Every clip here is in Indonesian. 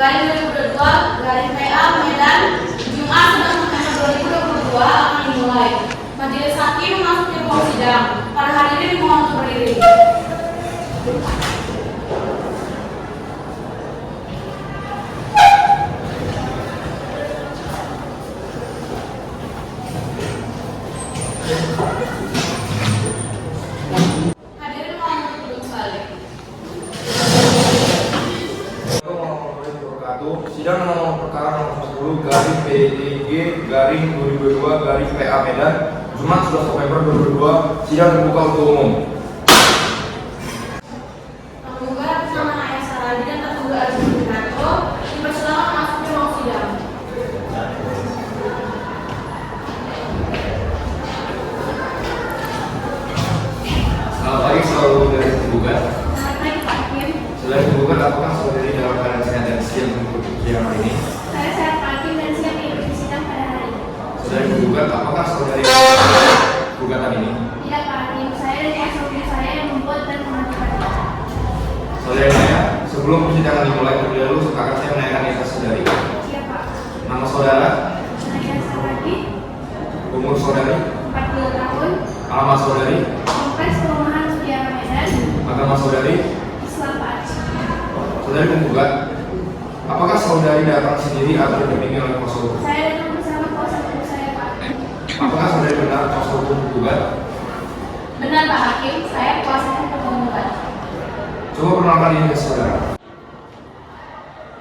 garing 2022 garing PA Medan Jumat 9 November 2022 akan dimulai. Majelis Hakim memasuki ruang sidang. Para hadirin mohon untuk berdiri. Hadirin mohon untuk duduk kembali. Sidang nomor perkara nomor 10 garing PDG garing 2022 garing PA Medan Jumat 11 November 2022 sidang terbuka untuk umum. Tergugat bersama Naya Saradi dan tergugat Arjun Wiranto dipersilakan masuk ke ruang sidang. Selamat pagi saudara tergugat. Selamat pagi Pak Hakim. Saudara tergugat, apakah saudari dalam keadaan sehat dan siap mengikuti sidang hari ini? Saya sehat Pak Hakim dan siap mengikuti sidang pada hari ini. Saudari tergugat, apakah saudari gugatan ini? Tidak Pak Hakim, saya dan SOP saya yang membuat dan mengajukan. Saudari Naya, sebelum persidangan dimulai terlebih dahulu akan saya menanyakan identitas saudari. Siap Pak. Nama saudara, Naya Saradi, umur saudari, 40 tahun, alamat saudari, Kompleks Perumahan Sudiana Medan, agama saudari. Islam Pak. Saudari penggugat, apakah saudari datang sendiri atau didampingi oleh kuasa hukum? Saya datang bersama kuasa hukum saya Pak. Apakah saudari benar kuasa hukum penggugat? Benar Pak Hakim, saya kuasa hukum penggugat. Coba perkenalkan diri ke saudara.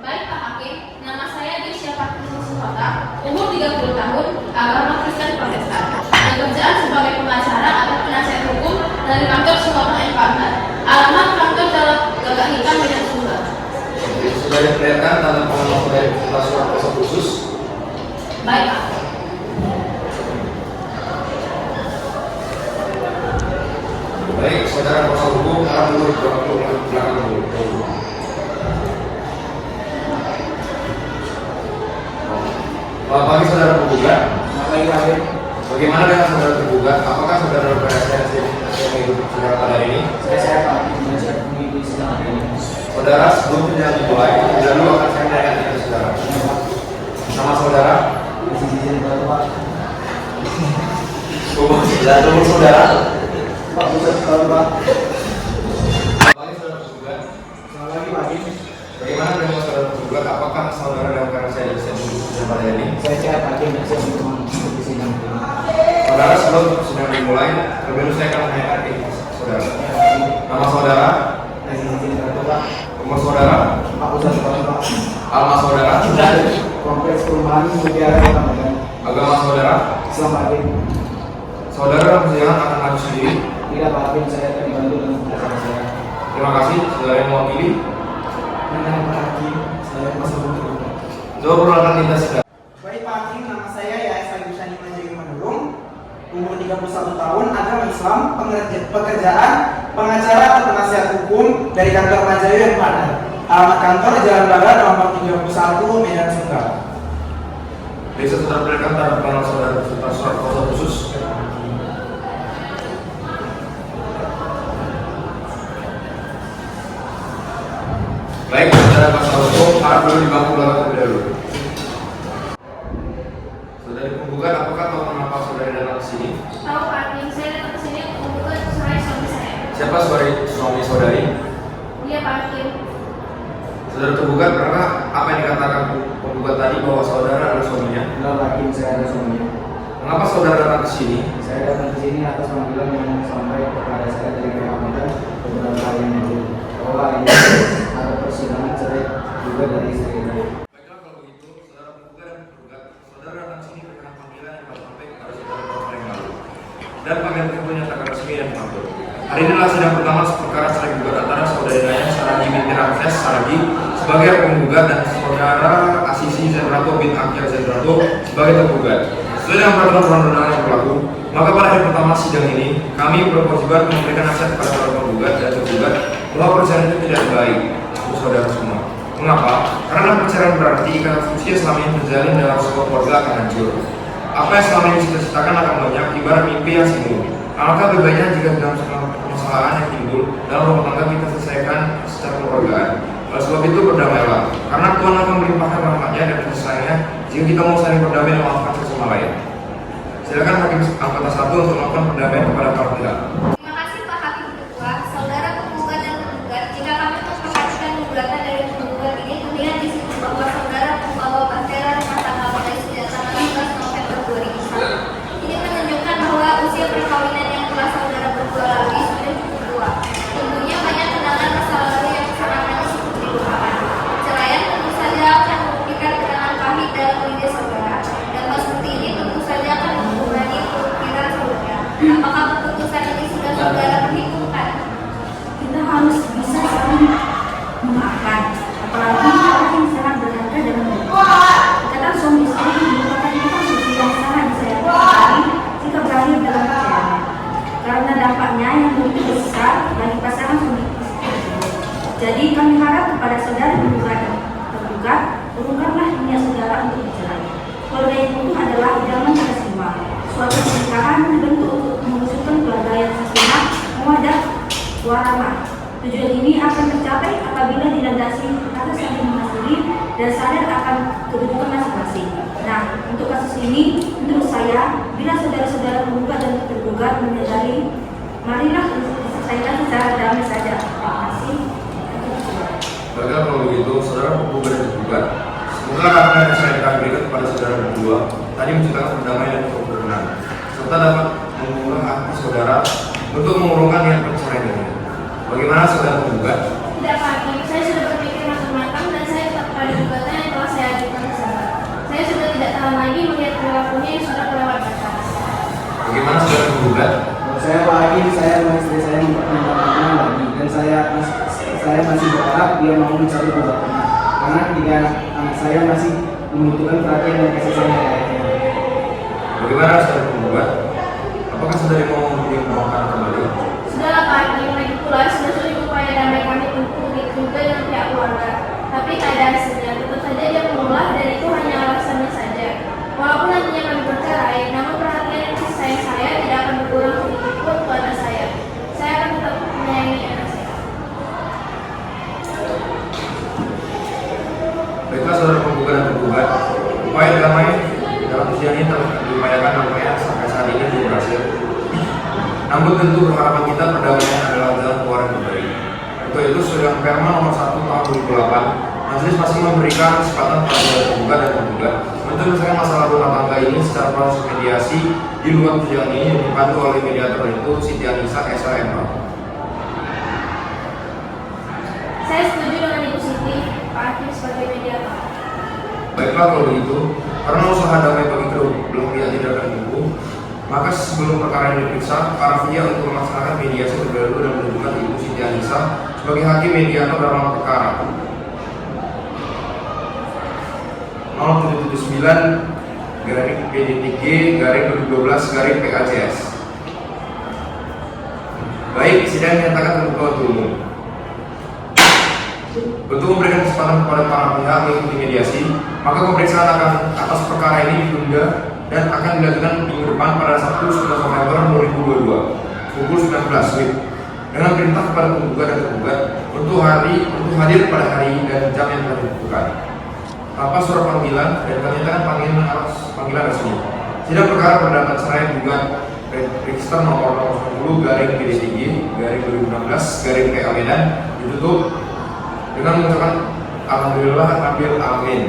Baik Pak Hakim, nama saya Desya Patricia Sukata, umur 30 tahun, agama Kristen Protestan, pekerjaan sebagai pengacara atau penasihat hukum dari kantor Sukata & Partner, alamat kantor Jalan Gagak Hitam Medan Sumber. Sudah diperlihatkan tanda pengenalan saudari beserta surat kuasa khusus. Baik Pak. Baik, saudara kuasa hukum sekarang dulu belakang dulu. Selamat pagi saudara penggugat. Selamat pagi Pak Hakim. Bagaimana dengan saudara tergugat? Apakah saudara berprestasi yang mengikuti sidang pada hari ini? Saya sehat Pak Hakim dan siap mengikuti sidang hari ini. Saudara, sebelum sidang dimulai, terlebih dahulu akan saya menanyakan identitas saudara. Nama saudara, Izin berapa Pak? umur saudara. Pak Pusat tahun Pak. Selamat pagi saudara tergugat. Selamat pagi Pak Hakim. Bagaimana dengan saudara tergugat? Apakah saudara dalam keadaan sehat dan siap mengikuti sidang pada hari ini? Saya sehat Pak Hakim dan siap mengikuti sidang hari ini. Saudara, sebelum sidang dimulai, terlebih dahulu saya akan menanyakan identitas saudara. Nama saudara, Izin berapa Pak? umur saudara, Pak Pusat tahun Pak. alamat saudara, Kompleks Perumahan Sudiana Medan, agama saudara. Islam Pak Hakim. Saudara dalam persidangan akan maju sendiri. Tidak Pak Hakim, saya akan dibantu dengan pengacara saya. Terima kasih, saudara yang mewakili. Benar Pak Hakim, saya kuasa hukum tergugat. Coba perkenalkan identitas saudara. Baik Pak Hakim, nama saya Yahya Sayyidusani Manjagi Manurung, umur 31 tahun, agama Islam, pekerjaan pengacara atau penasihat hukum dari kantor Majayu yang Partner. Alamat kantor Jalan Barat nomor 31 Medan Sunggal. Bisa saudara berikan tanda pengenalan saudara beserta surat kuasa khusus. Baik, saudara kuasa hukum, harap dulu di bangku belakang terlebih dahulu. Saudari penggugat, apakah tahu mengapa saudari datang ke sini? Tahu Pak Hakim, saya datang ke sini untuk membuka surat suami saya. Siapa suami saudari? Iya Pak Hakim. Saudara tergugat, karena apa yang dikatakan penggugat tadi bahwa saudara adalah suaminya? Benar Pak Hakim, saya ada suaminya. Mengapa saudara datang ke sini? Saya datang ke sini atas panggilan yang sampai kepada saya dari pihak Medan beberapa hari yang lalu. Bahwa hari ini ada persidangan cerai juga dari istri saya. Baiklah, kalau begitu, saudara penggugat dan tergugat, saudara datang ke sini dengan panggilan yang telah sampai kepada saudara beberapa hari yang lalu. Dan panggilan tersebut menyatakan resmi dan mengatur. Hari ini adalah sidang pertama perkara cerai gugat antara saudari Naya Saradi binti Ramses Saradi sebagai penggugat dan saudara Asisi Zenrato bin Akhir Zenrato sebagai tergugat. Sesuai dengan peraturan perundang-undangan yang berlaku, maka pada hari pertama sidang ini kami berkewajiban memberikan nasihat kepada para penggugat dan tergugat bahwa perceraian itu tidak baik untuk saudara semua. Mengapa? Karena perceraian berarti ikatan fungsi yang selama ini terjalin dalam sebuah keluarga akan hancur. Apa yang selama ini dicita-citakan akan banyak ibarat mimpi yang semu. Alangkah lebih baiknya jika dalam permasalahan yang timbul dalam rumah tangga kita selesaikan secara kekeluargaan. Oleh sebab itu berdamailah, karena Tuhan akan melimpahkan rahmatnya dan kasih sayangnya jika kita mau saling berdamai dan memaafkan satu sama lain. Silakan Hakim anggota 1 untuk melakukan perdamaian kepada para pihak. Terima kasih Pak Hakim Ketua, Saudara penggugat dan penggugat. Jika kami memperhatikan gugatan dari penggugat ini, terlihat di situ bahwa saudara membawa bendera rumah tangga mulai sejak tanggal 15 November 2001. Ini menunjukkan bahwa usia perkawinan yang telah saudara berdua lalui sudah cukup tua. Tentunya banyak kenangan masa lalu yang sangat manis untuk dilupakan. Ceraian tentu saja akan memberikan kenangan pahit dalam lidah saudara. Dan hal seperti ini tentu saja akan membebani pemikiran saudara. Apakah keputusan ini sudah saudara perhitungkan? Kita harus bisa saling memaafkan, apalagi orang yang sangat berharga dalam hidup. Ikatan suami istri merupakan ikatan suci yang sangat disayangkan sekali jika berakhir dalam perceraian, karena dampaknya yang begitu besar bagi pasangan suami istri. Jadi kami harap kepada saudara penggugat dan tergugat, urungkanlah niat saudara untuk bercerai. Keluarga yang utuh adalah idaman kita semua. Suatu pernikahan dibentuk untuk mewujudkan keluarga yang sakinah, mawaddah, warahmah. Tujuan ini akan tercapai apabila dilandasi atas saling mengasihi dan sadar akan kedudukan masing-masing. Nah, untuk kasus ini, menurut saya, bila saudara-saudara penggugat dan tergugat menyadari, marilah diselesaikan secara damai saja. Terima kasih. Baiklah, kalau begitu, saudara penggugat dan tergugat, semoga apa yang saya akan berikan kepada saudara berdua tadi menciptakan perdamaian dan kerukunan, serta dapat mengubah hati saudara untuk mengurungkan niat perceraian ini. Bagaimana saudara penggugat? Tidak Pak Hakim, saya sudah berpikir matang-matang dan saya tetap pada gugatan yang telah saya ajukan tersebut. Saya sudah tidak tahan lagi melihat perilakunya yang sudah kelewat batas. Bagaimana saudara penggugat? Menurut saya Pak Hakim, saya sama istri saya mempertimbangkan lagi dan saya masih berharap dia mau mencari gugatannya. Karena ketika anak saya masih membutuhkan perhatian dan kasih sayang dari ayahnya. Bagaimana saudara penggugat? Apakah saudari mau mempertimbangkan kembali? Sudahlah Pak Hakim, lagi pula sudah sulit upaya damai kami untuk juga dengan pihak keluarga. Tapi tak ada hasilnya, tetap saja dia menolak dan itu hanya alasannya saja. Walaupun nantinya kami bercerai, namun perhatian dan kasih sayang saya tidak akan berkurang sedikit pun kepada saya. Saya akan tetap menyayangi anak saya. Baiklah saudara penggugat dan tergugat, upaya damai dalam usia ini telah diupayakan nampaknya sampai saat ini belum berhasil. Namun tentu harapan kita perdamaian adalah jalan keluar yang terbaik. Untuk itu Sidang Perma nomor 1 tahun 2008, majelis masih memberikan kesempatan pada saudara penggugat dan tergugat untuk menyelesaikan masalah rumah tangga ini secara proses mediasi di luar persidangan ini yang dipandu oleh mediator itu Siti Anissa SHMH. Saya setuju dengan Ibu Siti, Pak Hakim sebagai mediator. Baiklah kalau begitu, karena usaha damai bagi kedua belah pihak tidak akan didukung, maka sebelum perkara ini diperiksa, para pihak untuk melaksanakan mediasi terlebih dahulu dan menunjukkan Ibu Siti Anissa sebagai hakim mediator dalam perkara 0779 garing PDTG garing 2012 garing PACS. Baik, sidang dinyatakan terbuka untuk umum. Untuk memberikan kesempatan kepada para pihak mengikuti mediasi, maka pemeriksaan akan atas perkara ini ditunda dan akan dilakukan minggu depan pada Sabtu 11 November 2022 pukul 19 WIB dengan perintah kepada penggugat dan tergugat untuk hadir pada hari dan jam yang telah ditentukan. Tanpa surat panggilan dan kami nyatakan panggilan resmi. Sidang perkara perdata cerai gugat register nomor 10 garing PDTG garing 2016 garing PA Medan ditutup dengan mengucapkan alhamdulillah ambil amin.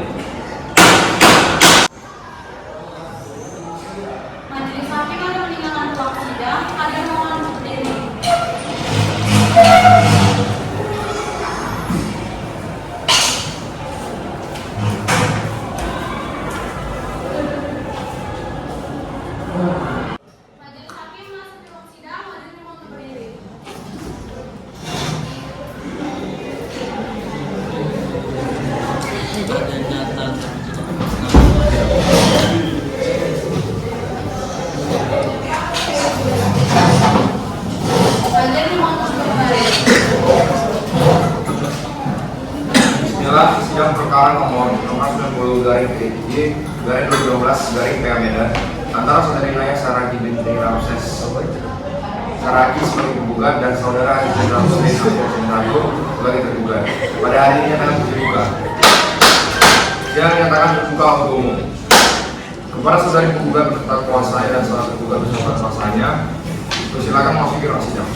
Majelis Hakim akan meninggalkan ruang sidang. Ada mohon untuk berdiri. Majelis Hakim masuk di ruang sidang. Ada mohon untuk berdiri. Majelis mohon untuk berdiri. Inilah sidang perkara nomor 90 garing PDTG garing 2012 garing PA Medan antara saudari Naya Saragi binti Ramses Saragi sebagai penggugat dan saudara Izin Ramsudin Abdul Sindrago sebagai tergugat. Pada hari ini nyatakan terbuka. Sidang nyatakan terbuka untuk umum. Kepada saudari penggugat beserta kuasa dan saudara penggugat beserta kuasanya, silakan masuki ruang sidang.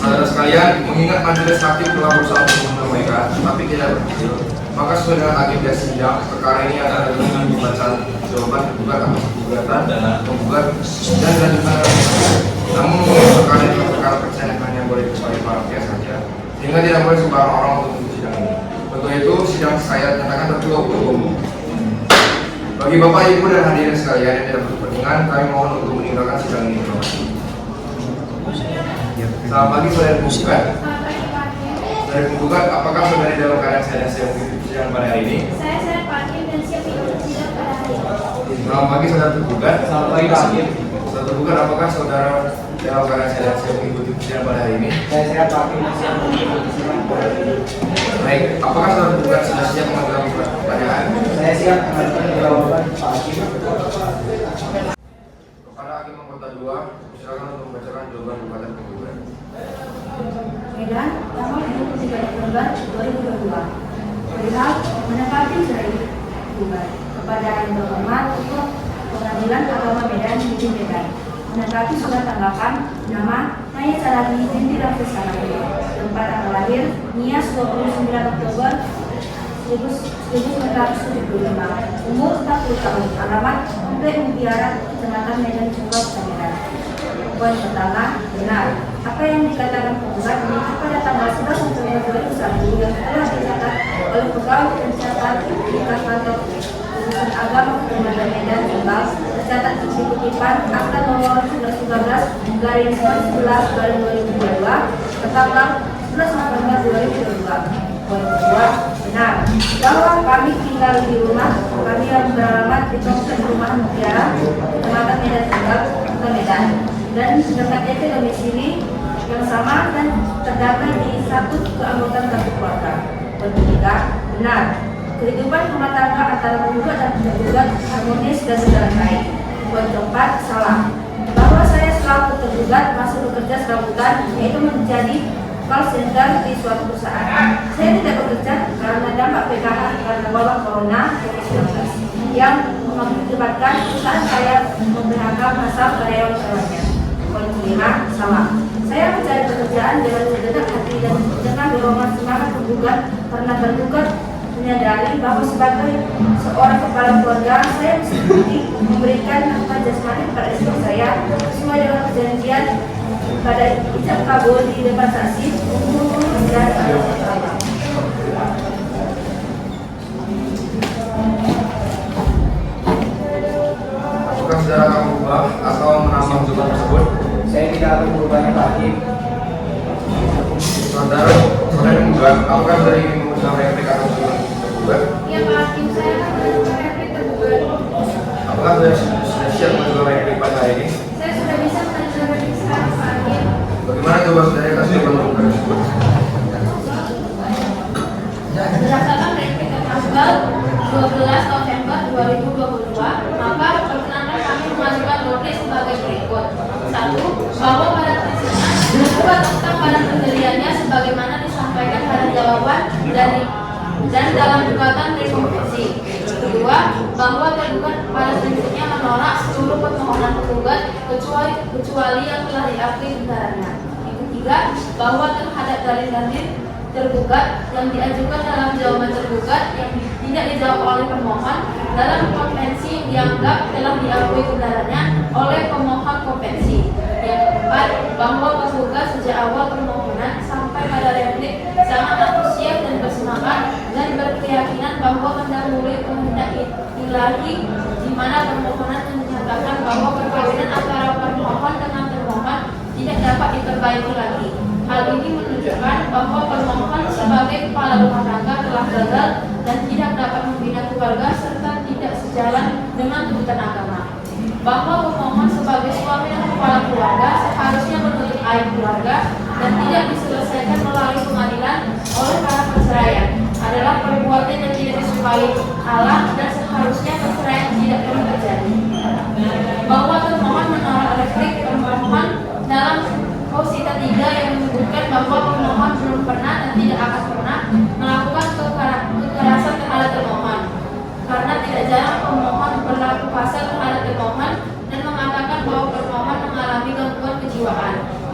Saudara sekalian, mengingat majelis hakim telah berusaha untuk menyampaikan, tapi tidak berhasil, maka sesuai dengan agenda sidang, perkara ini akan dengan pembacaan jawaban tergugat atas gugatan dan penggugat dan dilanjutkan. Namun perkara ini perkara percayaan hanya boleh kecuali para pihak saja, sehingga tidak boleh sembarang orang untuk sidang ini. Untuk itu sidang saya nyatakan tertutup untuk umum. Bagi Bapak, Ibu, dan hadirin sekalian yang tidak berkepentingan, kami mohon untuk meninggalkan sidang ini. Selamat pagi saudara penggugat. Saudara penggugat, apakah saudari dalam keadaan sehat dan siap mengikuti sidang pada hari ini? Saya sehat Pak Hakim dan siap mengikuti sidang pada hari ini. Selamat pagi saudara penggugat. Selamat pagi Pak Hakim. Saudara penggugat, apakah saudara dalam keadaan sehat dan siap mengikuti sidang pada hari ini? Saya sehat Pak Hakim dan siap mengikuti sidang pada hari ini. Baik, apakah saudara penggugat sudah siap mengajukan pertanyaan? Saya siap mengajukan jawaban Pak Hakim. Kepada Hakim Anggota 2, silakan untuk membacakan jawaban gugatan penggugat. Medan, tanggal 23 Oktober 2022. Perihal menempati surat gugat kepada yang terhormat untuk Pengadilan Agama Medan di Medan. Menempati surat tanggapan nama Naya Saragi Binti Rafi Saragi, tempat tanggal lahir Nias 29 Oktober 1975, umur 40 tahun, alamat Komplek Mutiara, Kecamatan Medan Sungguh, Medan. Poin pertama, benar. Apa yang dikatakan penggugat ini pada tanggal 11 Oktober 2001 yang telah dicatat oleh pegawai pencatat di kantor Urusan Agama Kecamatan Medan Sungguh tercatat di kutipan Akta nomor 11/11/2022 tertanggal 11 November 2022. Poin kedua, benar bahwa kami tinggal di rumah kami yang beralamat di komplek perumahan Mutiara, Kecamatan Medan Sungguh, Kota Medan, dan dekat itu domisili yang sama dan terdaftar di satu keanggotaan kartu keluarga. Poin ketiga, benar kehidupan rumah tangga antara penggugat dan tergugat harmonis dan berjalan baik. Poin keempat, salah bahwa saya selaku tergugat masih bekerja serabutan, yaitu menjadi call center di suatu perusahaan. Saya tidak bekerja karena dampak PKH karena wabah corona COVID-19 yang mengakibatkan perusahaan saya memphk masa karyawan-karyawannya. Poin kelima, salah. Saya mencari pekerjaan dengan segenap hati dan dengan dorongan semangat penggugat karena tergugat menyadari bahwa sebagai seorang kepala keluarga saya mesti memberikan nafkah jasmani kepada istri saya sesuai dengan perjanjian pada ijab kabul di depan saksi dan Allah. Apakah saudara akan berubah atau menambah jawaban tersebut? Saya tidak akan berubahnya Pak Hakim. Saudara penggugat, apakah saudara ingin mengucapkan replik atau jawaban tergugat? Ya Pak Hakim, saya akan mengajukan replik tergugat. Apakah saudara sudah siap mengajukan replik pada hari ini? Saya sudah bisa mengajukan replik sekarang Pak Hakim. Bagaimana jawaban saudara atas jawaban tergugat tersebut? Berdasarkan replik tanggal 12 November 2022, maka perkenankan kami mengajukan replik sebagai berikut. 1. Bahwa pada prinsipnya tergugat tetap pada pendiriannya sebagaimana disampaikan pada jawaban dan dalam gugatan rekonstruksi. 2. Bahwa tergugat pada prinsipnya menolak seluruh permohonan tergugat kecuali yang telah diakui benarannya. Yang 3. Bahwa terhadap dalil-dalil tergugat yang diajukan dalam jawaban tergugat yang tidak dijawab oleh pemohon dalam konvensi yang dianggap telah diakui kebenarannya oleh pemohon konvensi. Yang 4. Bahwa tergugat sejak awal permohonan sampai pada replik sangat antusias dan bersemangat dan berkeyakinan bahwa mendahului kehendak ilahi di mana permohonan menyatakan bahwa perkawinan antara permohon dengan termohon tidak dapat diperbaiki lagi. Hal ini menunjukkan bahwa permohon sebagai kepala rumah tangga telah gagal dan tidak dapat membina keluarga serta tidak sejalan dengan tuntutan agama. Bahwa pemohon sebagai suami dan kepala keluarga seharusnya menuntut aib keluarga dan tidak diselesaikan melalui pengadilan oleh para perceraian adalah perbuatan yang tidak disukai Allah dan seharusnya perceraian tidak perlu terjadi. Bahwa termohon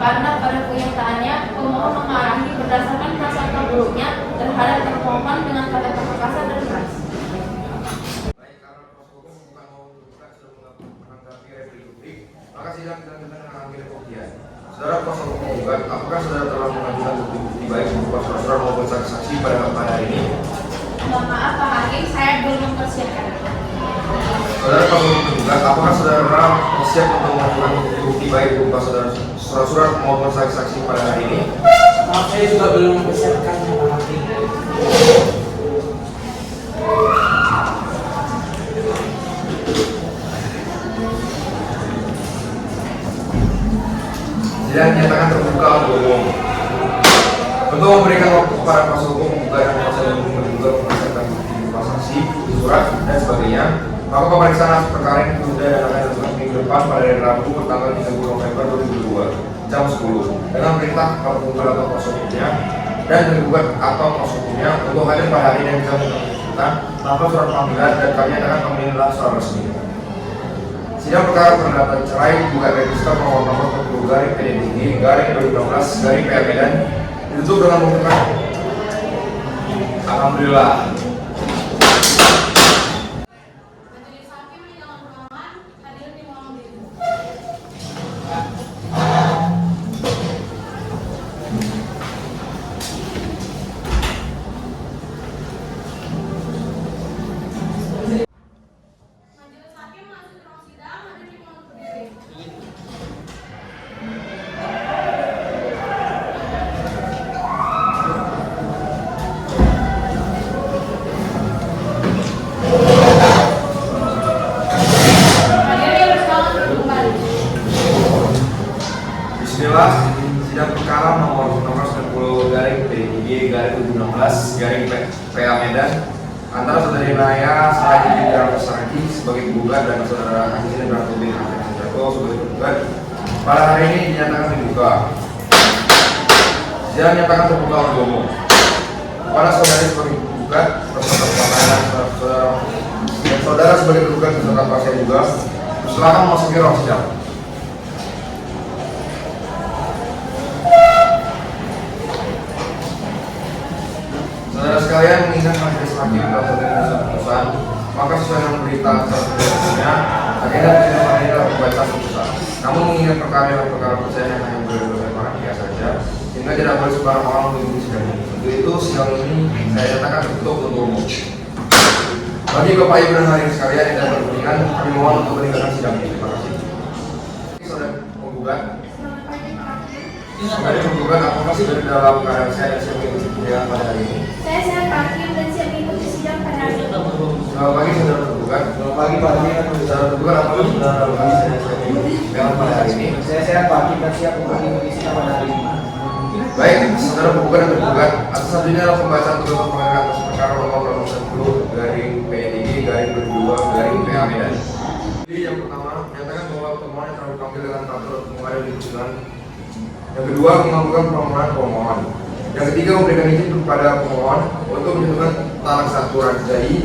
karena pada kenyataannya pemohon memarahi berdasarkan prasangka buruknya terhadap termohon dengan kata-kata kasar dan keras. Baik, karena kuasa hukum bukan mau menunjukkan sudah menanggapi replik, maka sidang dilanjutkan dengan mengambil pembuktian. Saudara kuasa hukum menggugat, apakah saudara telah mengajukan bukti-bukti baik berupa surat-surat maupun saksi-saksi pada hari ini? Mohon maaf Pak Hakim, saya belum mempersiapkan. Saudara kuasa hukum menggugat, apakah saudara siap untuk mengajukan bukti-bukti baik berupa surat-surat maupun saksi-saksi pada hari ini? Maaf, saya juga belum mempersiapkannya, Pak Hakim. Sidang dinyatakan terbuka untuk umum. Untuk memberikan waktu kepada kuasa hukum menggugat dan kuasa hukum menggugat berdasarkan bukti berupa saksi, surat dan sebagainya, maka pemeriksaan atas perkara ini ditunda dan akan dilakukan minggu depan pada hari Rabu bertanggal 30 November 2022 jam 10 dengan perintah kepada penggugat atau kuasa hukumnya dan tergugat atau kuasa hukumnya untuk hadir pada hari yang bisa menentukan tanpa surat panggilan dan kami akan pemilihan secara resmi. Sidang perkara perdata cerai gugat register nomor 40 garing PDTG garing 2016 garing PA Medan ditutup dengan menggunakan alhamdulillah. Majelis Hakim menyatakan permohonan hadir di ruang diri. Majelis Hakim masuk ke ruang sidang, hadir di ruang berdiri. Hadirin bersalam kembali. Bismillah. Sidang perkara nomor 90 garing PDTG garing 2016 garing PA Medan antara saudari Naya Saragi Bidara Saragi sebagai penggugat dan saudara Haji Ratu bin Hafiz Jatuh sebagai penggugat pada hari ini dinyatakan dibuka. Sidang dinyatakan terbuka untuk umum. Kepada saudari sebagai penggugat beserta pemakaman dan saudara sebagai penggugat beserta pasien juga, silakan memasuki ruang sidang. Saudara sekalian, mengingat majelis hakim telah berdasarkan keputusan, maka sesuai dengan berita acara sebelumnya, agenda sidang hari ini adalah pembacaan putusan. Namun mengingat perkara adalah perkara percaya yang hanya boleh oleh para pihak saja, sehingga tidak boleh sembarang orang mengikuti sidang ini. Untuk itu, sidang ini saya nyatakan tertutup untuk umum. Bagi Bapak Ibu dan hadirin sekalian yang tidak berkepentingan, kami mohon untuk meninggalkan sidang ini. Terima kasih. Saudara penggugat, Selamat pagi, Pak Hakim. saudara penggugat, apakah saudara dalam keadaan sehat dan siap mengikuti sidang pada hari ini? Saya sehat, Pak Hakim, dan siap mengikuti sidang pada hari ini. Selamat pagi saudara penggugat. Selamat pagi Pak Hakim. Saudara penggugat, apakah saudara dalam keadaan sehat dan siap mengikuti sidang pada hari ini? Saya sehat Pak Hakim dan siap untuk mengikuti sidang pada hari ini. Baik, saudara penggugat dan tergugat, atas selanjutnya adalah pembahasan tutup pengadilan atas perkara nomor 10 garing PDTG garing 22 garing PA Medan. Jadi yang pertama, menyatakan bahwa pertemuan yang telah dipanggil dengan kantor pengadil di persidangan. Yang kedua, mengabulkan permohonan pemohon. Yang ketiga, memberikan izin kepada pemohon untuk menjatuhkan talak satu rajai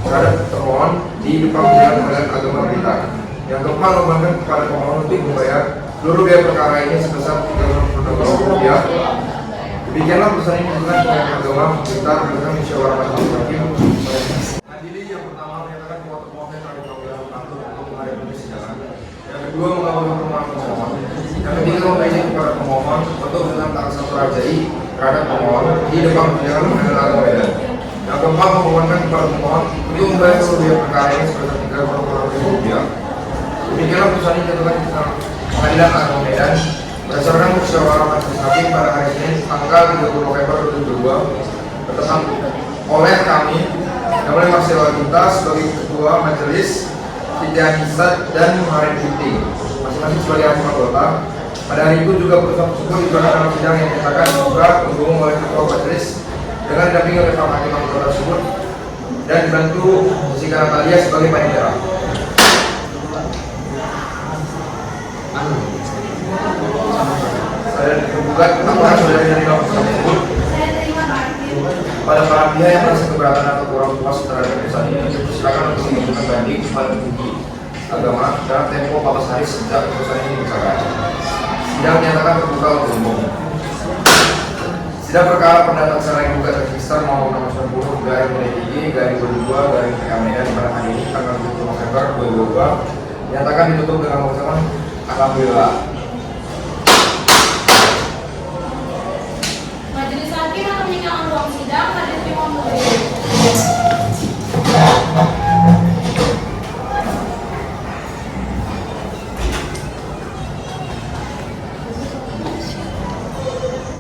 terhadap termohon di depan persidangan pengadilan agama Blitar. Yang keempat, membantu kepada pemohon untuk membayar seluruh biaya perkara ini sebesar Rp30.000. Demikianlah putusan ini dilakukan pihak agama Blitar berdasarkan musyawarah majelis hakim. Adili yang pertama menyatakan bahwa termohon yang telah dipanggil kantor untuk menghadapi persidangan. Yang kedua, mengabulkan permohonan pemohon. Yang ketiga, memberi izin kepada pemohon untuk menentukan talak satu rajai terhadap pemohon di depan persidangan pengadilan agama Medan. Yang keempat, memohonkan kepada pemohon untuk membayar seluruh biaya perkara ini sebesar Rp30.000. Demikianlah putusan ini dijatuhkan di pengadilan agama Medan berdasarkan musyawarah majelis hakim pada hari Senin tanggal 30 November 2022 bertentang oleh kami yang oleh Marcelo Agita sebagai ketua majelis, Siti Anissa dan Muharid Putih masing-masing sebagai hakim anggota. Pada hari itu juga putusan tersebut dijualan dalam sidang yang dinyatakan juga didukung oleh ketua majelis dengan didampingi oleh para hakim anggota tersebut dan dibantu Jessica Natalia sebagai panitia. Saya tergugat apakah sudah menerima putusan tersebut? Saya terima, Pak Hakim. Pada para pihak yang merasa keberatan atau kurang puas terhadap putusan ini, silakan untuk mengajukan banding kepada tinggi agama dalam tempo 14 hari sejak putusan ini dibacakan. Sidang menyatakan terbuka untuk umum. Sidang perkara pendapat secara yang gugat register nomor 90 garing DIY garing 22 garing PKMN pada hari ini tanggal 7 November 2022 dinyatakan ditutup dengan keputusan alhamdulillah.